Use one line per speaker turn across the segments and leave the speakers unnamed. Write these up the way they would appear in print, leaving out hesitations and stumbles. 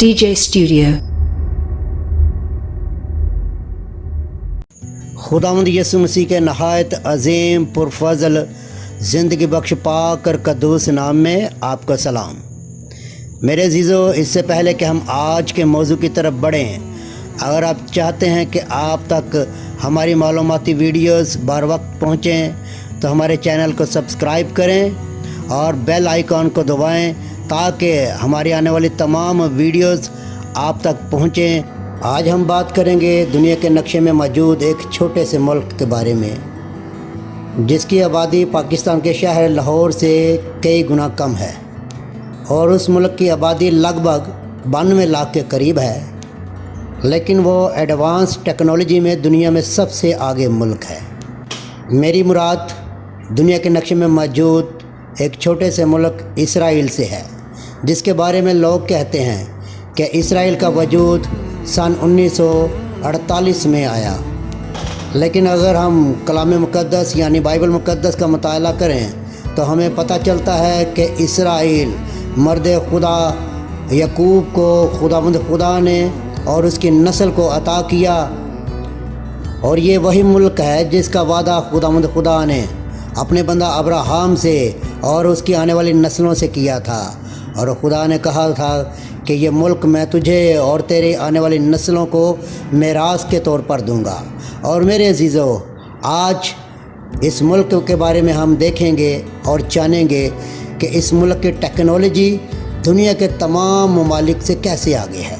DJ Studio।
खुदावंद यसु मसीह के नहायत अजीम पुरफजल ज़िंदगी बख्श पाक और कद्दूस नाम में आपका सलाम। मेरे अजीज़ों, इससे पहले कि हम आज के मौजू की तरफ बढ़ें, अगर आप चाहते हैं कि आप तक हमारी मालूमाती वीडियोस बर वक्त पहुँचें तो हमारे चैनल को सब्सक्राइब करें और बेल आइकॉन को दबाएं ताकि हमारी आने वाली तमाम वीडियोस आप तक पहुँचें। आज हम बात करेंगे दुनिया के नक्शे में मौजूद एक छोटे से मुल्क के बारे में जिसकी आबादी पाकिस्तान के शहर लाहौर से कई गुना कम है और उस मुल्क की आबादी लगभग 92 लाख के करीब है, लेकिन वो एडवांस टेक्नोलॉजी में दुनिया में सबसे आगे मुल्क है। मेरी मुराद दुनिया के नक्शे में मौजूद एक छोटे से मुल्क इसराइल से है, जिसके बारे में लोग कहते हैं कि इसराइल का वजूद सन 1948 में आया। लेकिन अगर हम कलाम मुक़द्दस यानी बाइबल मुक़द्दस का मुताला करें तो हमें पता चलता है कि इसराइल मर्द खुदा यकूब को खुदावंद खुदा ने और उसकी नस्ल को अता किया, और ये वही मुल्क है जिसका वादा खुदावंद खुदा ने अपने बंदा अब्राहम से और उसकी आने वाली नस्लों से किया था। और खुदा ने कहा था कि ये मुल्क मैं तुझे और तेरे आने वाली नस्लों को मेरास के तौर पर दूंगा। और मेरे अजीज़ों, आज इस मुल्क के बारे में हम देखेंगे और जानेंगे कि इस मुल्क की टेक्नोलॉजी दुनिया के तमाम ममालिक से कैसे आगे है।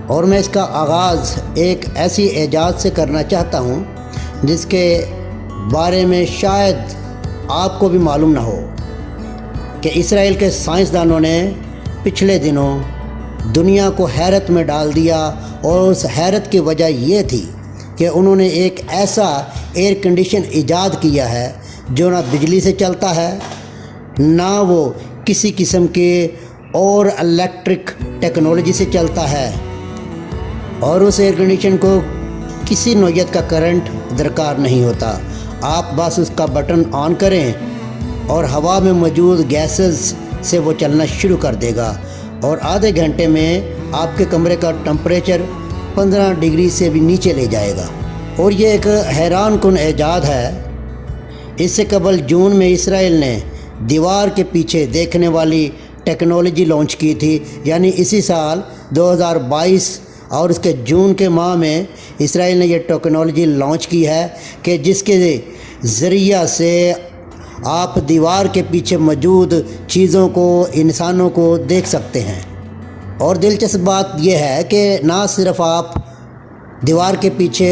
और मैं इसका आगाज़ एक ऐसी एजाज़ से करना चाहता हूँ जिसके बारे में शायद आपको भी मालूम ना हो कि इसराइल के साइंसदानों ने पिछले दिनों दुनिया को हैरत में डाल दिया। और उस हैरत की वजह ये थी कि उन्होंने एक ऐसा एयर कंडीशन ईजाद किया है जो ना बिजली से चलता है, ना वो किसी किस्म के और इलेक्ट्रिक टेक्नोलॉजी से चलता है, और उस एयर कंडीशन को किसी नौयत का करंट दरकार नहीं होता। आप बस उसका बटन ऑन करें और हवा में मौजूद गैसेस से वो चलना शुरू कर देगा, और आधे घंटे में आपके कमरे का टेम्परेचर 15 डिग्री से भी नीचे ले जाएगा। और ये एक हैरान कुन ईजाद है। इससे कबल जून में इसराइल ने दीवार के पीछे देखने वाली टेक्नोलॉजी लॉन्च की थी, यानी इसी साल 2022 और उसके जून के माह में इसराइल ने यह टेक्नोलॉजी लॉन्च की है कि जिसके ज़रिया से आप दीवार के पीछे मौजूद चीज़ों को, इंसानों को देख सकते हैं। और दिलचस्प बात यह है कि ना सिर्फ आप दीवार के पीछे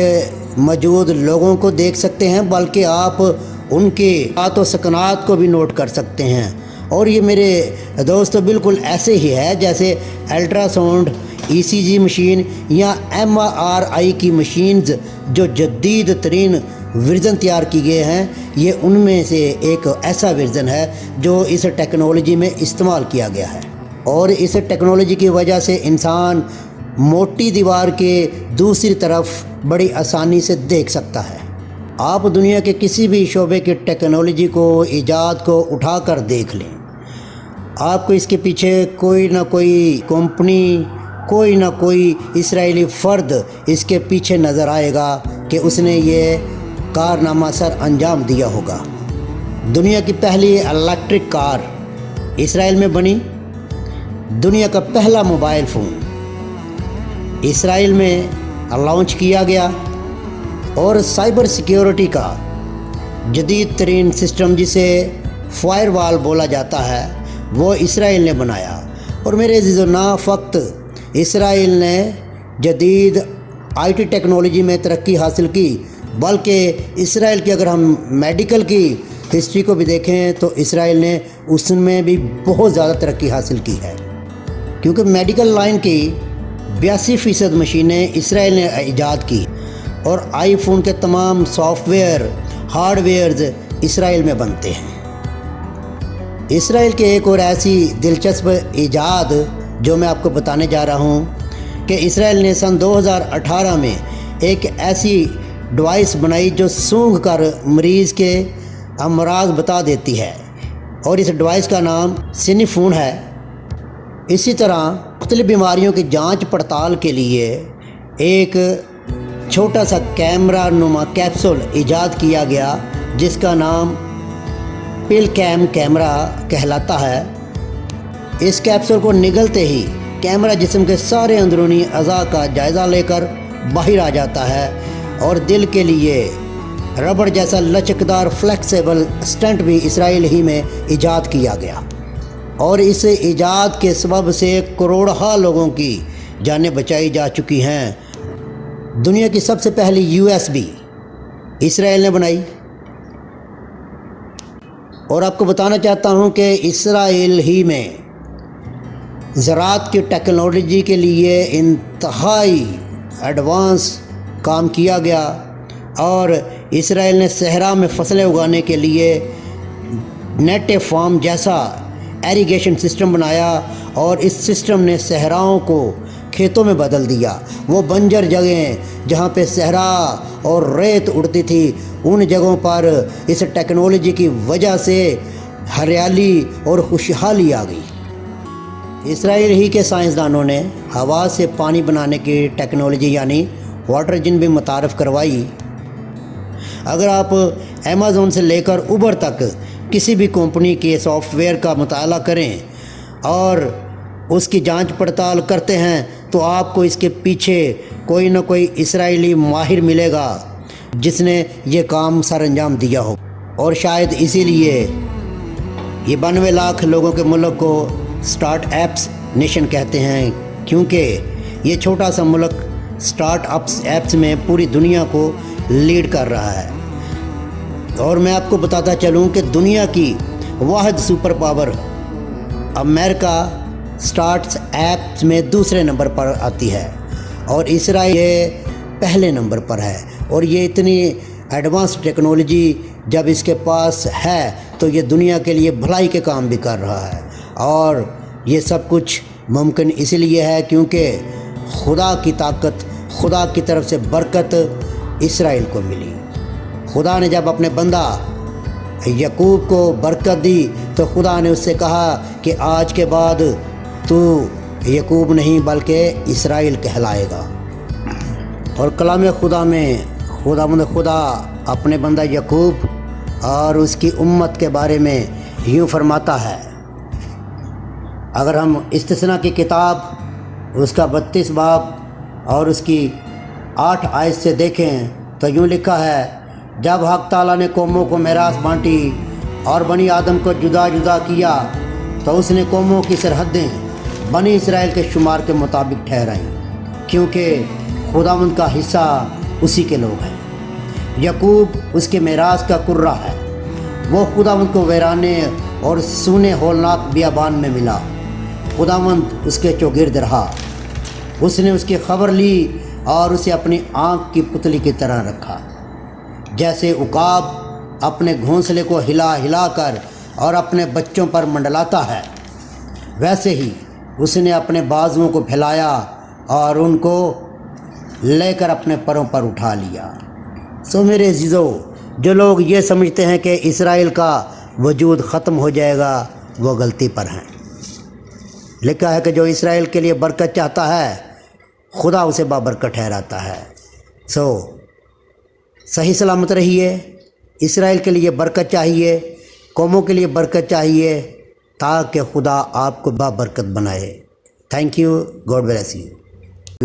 मौजूद लोगों को देख सकते हैं, बल्कि आप उनके हाथ और सकनात को भी नोट कर सकते हैं। और ये मेरे दोस्तों बिल्कुल ऐसे ही है जैसे अल्ट्रासाउंड, ECG मशीन या MRI की मशीन्स जो जदीद तरीन वर्जन तैयार की गए हैं, ये उनमें से एक ऐसा वर्जन है जो इस टेक्नोलॉजी में इस्तेमाल किया गया है। और इस टेक्नोलॉजी की वजह से इंसान मोटी दीवार के दूसरी तरफ बड़ी आसानी से देख सकता है। आप दुनिया के किसी भी शोबे की टेक्नोलॉजी को, ईजाद को उठा कर देख लें, आपको इसके पीछे कोई ना कोई कंपनी, कोई ना कोई इसराइली फ़र्द इसके पीछे नज़र आएगा कि उसने ये कारनामा सर अंजाम दिया होगा। दुनिया की पहली इलेक्ट्रिक कार इसराइल में बनी। दुनिया का पहला मोबाइल फ़ोन इसराइल में लॉन्च किया गया। और साइबर सिक्योरिटी का जदीद तरीन सिस्टम जिसे फायरवॉल बोला जाता है, वो इसराइल ने बनाया। और मेरे अज़ीज़ों, ना फ़क़्त इसराइल ने जदीद IT टेक्नोलॉजी में तरक्की हासिल की, बल्कि इसराइल की अगर हम मेडिकल की हिस्ट्री को भी देखें तो इसराइल ने उसमें भी बहुत ज़्यादा तरक्की हासिल की है, क्योंकि मेडिकल लाइन की 82% मशीनें इसराइल ने ईजाद की। और आईफोन के तमाम सॉफ्टवेयर, हार्डवेयर्स इसराइल में बनते हैं। इसराइल के एक और ऐसी दिलचस्प ईजाद जो मैं आपको बताने जा रहा हूँ कि इसराइल ने सन 2018 में एक ऐसी डिवाइस बनाई जो सूंघ कर मरीज़ के अमराज बता देती है, और इस डिवाइस का नाम सिनीफोन है। اسی طرح مختلف بیماریوں کی جانچ پڑتال کے لیے ایک چھوٹا سا کیمرہ نما کیپسول ایجاد کیا گیا جس کا نام پل کیم کیمرہ کہلاتا ہے۔ اس کیپسول کو نگلتے ہی کیمرہ جسم کے سارے اندرونی اعضاء کا جائزہ لے کر باہر آ جاتا ہے اور دل کے لیے ربڑ جیسا لچکدار فلیکسیبل اسٹنٹ بھی اسرائیل ہی میں ایجاد کیا گیا، اور اس ایجاد کے سبب سے کروڑہا لوگوں کی جانیں بچائی جا چکی ہیں۔ دنیا کی سب سے پہلی USB اسرائیل نے بنائی، اور آپ کو بتانا چاہتا ہوں کہ اسرائیل ہی میں زراعت کی ٹیکنالوجی کے لیے انتہائی ایڈوانس کام کیا گیا، اور اسرائیل نے صحرا میں فصلیں اگانے کے لیے نیٹ فارم جیسا ایریگیشن سسٹم بنایا، اور اس سسٹم نے صحراؤں کو کھیتوں میں بدل دیا۔ وہ بنجر جگہیں جہاں پہ صحرا اور ریت اڑتی تھی، ان جگہوں پر اس ٹیکنالوجی کی وجہ سے ہریالی اور خوشحالی آ گئی۔ اسرائیل ہی کے سائنسدانوں نے ہوا سے پانی بنانے کی ٹیکنالوجی یعنی واٹر جن بھی متعارف کروائی۔ اگر آپ امیزون سے لے کر اوبر تک کسی بھی کمپنی کے سافٹ ویئر کا مطالعہ کریں اور اس کی جانچ پڑتال کرتے ہیں تو آپ کو اس کے پیچھے کوئی نہ کوئی اسرائیلی ماہر ملے گا جس نے یہ کام سر انجام دیا ہو، اور شاید اسی لیے یہ 92 لاکھ لوگوں کے ملک کو سٹارٹ ایپس نیشن کہتے ہیں، کیونکہ یہ چھوٹا سا ملک سٹارٹ ایپس میں پوری دنیا کو لیڈ کر رہا ہے۔ اور میں آپ کو بتاتا چلوں کہ دنیا کی واحد سپر پاور امریکہ سٹارٹ ایپس میں دوسرے نمبر پر آتی ہے، اور اسرائیل پہلے نمبر پر ہے۔ اور یہ اتنی ایڈوانس ٹیکنالوجی جب اس کے پاس ہے تو یہ دنیا کے لیے بھلائی کے کام بھی کر رہا ہے، اور یہ سب کچھ ممکن اس لیے ہے کیونکہ خدا کی طاقت، خدا کی طرف سے برکت اسرائیل کو ملی۔ خدا نے جب اپنے بندہ یعقوب کو برکت دی تو خدا نے اس سے کہا کہ آج کے بعد تو یعقوب نہیں بلکہ اسرائیل کہلائے گا۔ اور کلام خدا میں خدا اپنے بندہ یعقوب اور اس کی امت کے بارے میں یوں فرماتا ہے۔ اگر ہم استثنا کی کتاب اس کا 32 باب اور اس کی 8 آیت سے دیکھیں تو یوں لکھا ہے، جب حق تعالیٰ نے قوموں کو میراث بانٹی اور بنی آدم کو جدا جدا کیا تو اس نے قوموں کی سرحدیں بنی اسرائیل کے شمار کے مطابق ٹھہرائیں، کیونکہ خداوند کا حصہ اسی کے لوگ ہیں۔ یعقوب اس کے میراث کا قرہ ہے، وہ خداوند کو ویرانے اور سونے ہولناک بیابان میں ملا۔ خداوند اس کے چوگرد رہا، اس نے اس کی خبر لی اور اسے اپنی آنکھ کی پتلی کی طرح رکھا۔ جیسے عقاب اپنے گھونسلے کو ہلا ہلا کر اور اپنے بچوں پر منڈلاتا ہے، ویسے ہی اس نے اپنے بازوؤں کو پھیلایا اور ان کو لے کر اپنے پروں پر اٹھا لیا۔ سو میرے عزیزو، جو لوگ یہ سمجھتے ہیں کہ اسرائیل کا وجود ختم ہو جائے گا وہ غلطی پر ہیں۔ لکھا ہے کہ جو اسرائیل کے لیے برکت چاہتا ہے خدا اسے بابرکت ٹھہراتا ہے۔ سو صحیح سلامت رہیے۔ اسرائیل کے لیے برکت چاہیے، قوموں کے لیے برکت چاہیے، تاکہ خدا آپ کو بابرکت بنائے۔ Thank you, God bless you.